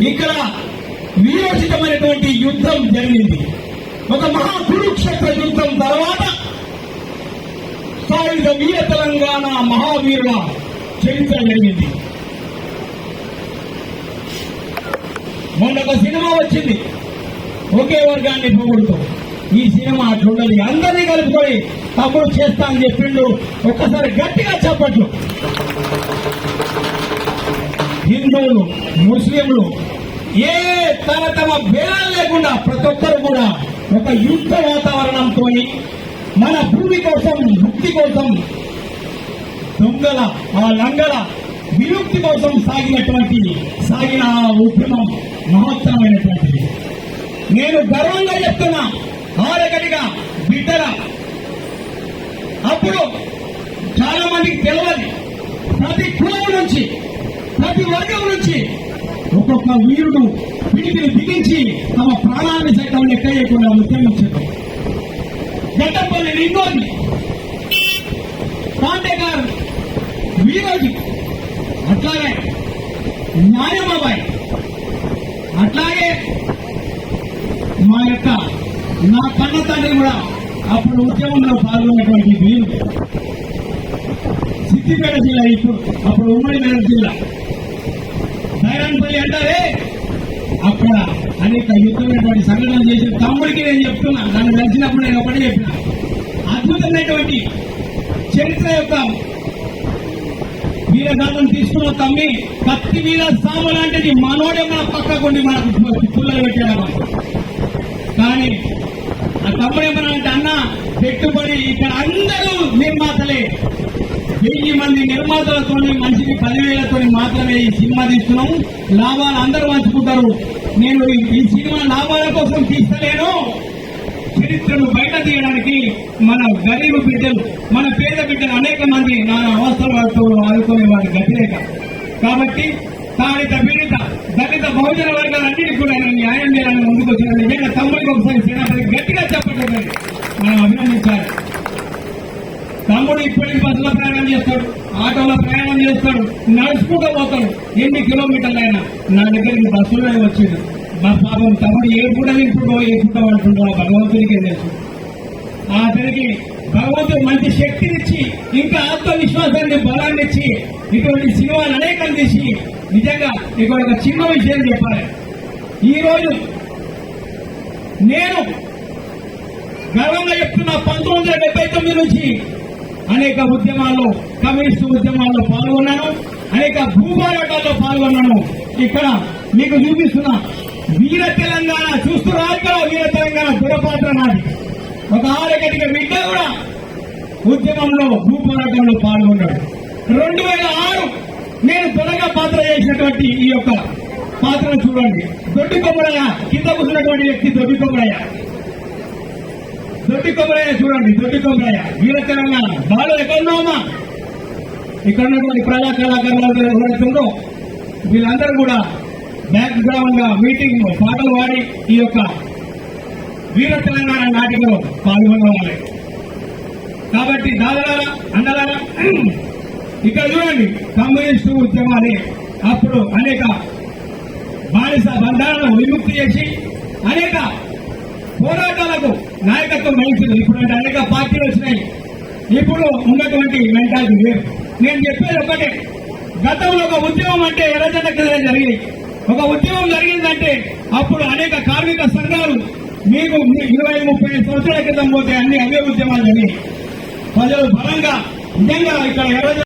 ఇక్కడ వీరోచితమైనటువంటి యుద్ధం జరిగింది. ఒక మహా కురుక్షేత్ర యుద్ధం తర్వాత సాయుధ వీర తెలంగాణ మహావీరుల చరిత్ర జరిగింది. మొన్న ఒక సినిమా వచ్చింది ఒకే వర్గాన్ని పొగుడుతూ. ఈ సినిమా అట్లుండదు, అందరినీ కలుపుకొని తమ్ముడు చేస్తా అని చెప్పిండు. ఒక్కసారి గట్టిగా చెప్పట్లు. హిందువులు ముస్లింలు ఏ తమ భేదాలు లేకుండా ప్రతి ఒక్కరు కూడా ఒక యుద్ధ వాతావరణంతో మన భూమి కోసం, ముక్తి కోసం, దొంగల ఆ లంగల విముక్తి కోసం సాగిన ఆ ఉద్యమం మహత్తరమైనటువంటిది. నేను గర్వంగా చెప్తున్నా, ఆరగడిగా బిడ్డల అప్పుడు చాలా మందికి తెలియదు. ప్రతి కులం నుంచి, ప్రతి వర్గం నుంచి ఒక్కొక్క వీరుడు పిడికిని బిగించి తమ ప్రాణాన్ని సైతం లెక్క చేయకుండా ఉద్యమించారు. గడ్డపల్లి నింగోని, పాండేగారు, వీరోజు, అట్లాగే న్యాయమాబాయ్, అట్లాగే నా కన్న తండ్రి కూడా అప్పుడు ఉద్యమంలో పాల్గొన్నటువంటి వీరుడు. సిద్దిపేట జిల్లా, ఇప్పుడు అప్పుడు ఉమ్మడి మెదక్ జిల్లా బైరాన్పల్లి అంటారే, అక్కడ అనేక యుద్ధమైనటువంటి సంఘటనలు చేసిన తమ్ముడికి నేను చెప్తున్నా. నన్ను కలిసినప్పుడు నేను ఒకటే చెప్పిన, అద్భుతమైనటువంటి చరిత్ర యొక్క వీరగాథను తీసుకున్న తమ్మి, కత్తి వీర సాము లాంటిది మనోడే మన పక్కకుండి మనకు పుల్లలు పెట్టాడు. కానీ ఆ తమ్ముడు ఏమన్నాడంటే, అన్న పెట్టుబడి ఇక్కడ అందరూ నిర్మాతలే, 1000 మంది నిర్మాతలతో మనిషికి 10,000తో మాత్రమే ఈ సినిమా తీస్తున్నాము, లాభాలు అందరూ పంచుకుంటారు. నేను ఈ సినిమా లాభాల కోసం తీస్తలేను, చరిత్రను బయట తీయడానికి మన గరీబు బిడ్డలు, మన పేద బిడ్డలు అనేక మంది నా అవసరాలతో ఆదుకునే వారి గతిరేక. కాబట్టి తాడిత పీడిత దళిత బహుజన వర్గాలన్నిటికీ కూడా నేను న్యాయం చేయాలని ముందుకు వచ్చిన నిజంగా తమ్ముడికి ఒకసారి సేనాపతి గట్టిగా చెప్పట్లేదు, మనం అభినందించాలి. తమ్ముడు ఇప్పటికి బస్సులో ప్రయాణం చేస్తాడు, ఆటోలో ప్రయాణం చేస్తాడు, నడుచుకుంటూ పోతాడు. ఎన్ని కిలోమీటర్లైనా నా దగ్గరికి బస్సులో వచ్చింది. మా పాపం తమ్ముడు ఏ పూట నింపుడో ఏ పూట అంటుండో భగవంతుడికే తెలుసు. అతనికి భగవంతుడు మంచి శక్తినిచ్చి, ఇంకా ఆత్మవిశ్వాసాన్ని, బలాన్ని ఇచ్చి ఇటువంటి సినిమాలు అనేకం తీసి, నిజంగా ఇక్కడ ఒక చిన్న విషయం చెప్పాలి. ఈ రోజు నేను గర్వంగా చెప్తున్నా, 1979 నుంచి అనేక ఉద్యమాల్లో, కమ్యూనిస్టు ఉద్యమాల్లో పాల్గొన్నాను, అనేక భూపోరాటాల్లో పాల్గొన్నాను. ఇక్కడ మీకు చూపిస్తున్నా వీర తెలంగాణ చూస్తున్నారు. ఇక్కడ వీర తెలంగాణ దురపాత్ర నాది. ఒక ఆరగటిక బిడ్డ కూడా ఉద్యమంలో, భూపోరాటంలో పాల్గొన్నాడు. 2006 నేను తొలగా పాత్ర చేసినటువంటి ఈ యొక్క పాత్రను చూడండి. దొడ్డి కొమ్మరయ్య, కింద కూర్చున్నటువంటి వ్యక్తి దొడ్డి కొమ్మరయ్య చూడండి. దొడ్డి కొమ్మరయ్య వీర తెలంగాణ బాలు ఎక్కడున్నామా, ఇక్కడ ఉన్నటువంటి ప్రజా కళాకారులు ఎవరైతుందో వీళ్ళందరూ కూడా బ్యాక్ గ్రౌండ్ గా మీటింగ్ పాటలు పాడి ఈ యొక్క వీర తెలంగాణ నాటికలో పాల్గొనవాలి. కాబట్టి దాదారా అన్నలారా, ఇక్కడ చూడండి, కమ్యూనిస్టు ఉద్యమాలే అప్పుడు అనేక బానిస బంధాలను విముక్తి చేసి అనేక పోరాటాలకు నాయకత్వం వహించింది. ఇప్పుడు అంటే అనేక పార్టీలు వచ్చినాయి. ఇప్పుడు ఉన్నటువంటి మెంటాలిటీ వేరు. నేను చెప్పేది ఒకటే, గతంలో ఒక ఉద్యమం అంటే ఎర్రజెండ కింద జరిగింది. ఒక ఉద్యమం జరిగిందంటే అప్పుడు అనేక కార్మిక సంఘాలు, మీకు 20-30 సంవత్సరాల క్రితం పోతే అన్ని అవే ఉద్యమాలు జరిగాయి. ప్రజలు బలంగా నిజంగా ఇక్కడ ఎర్రజెండ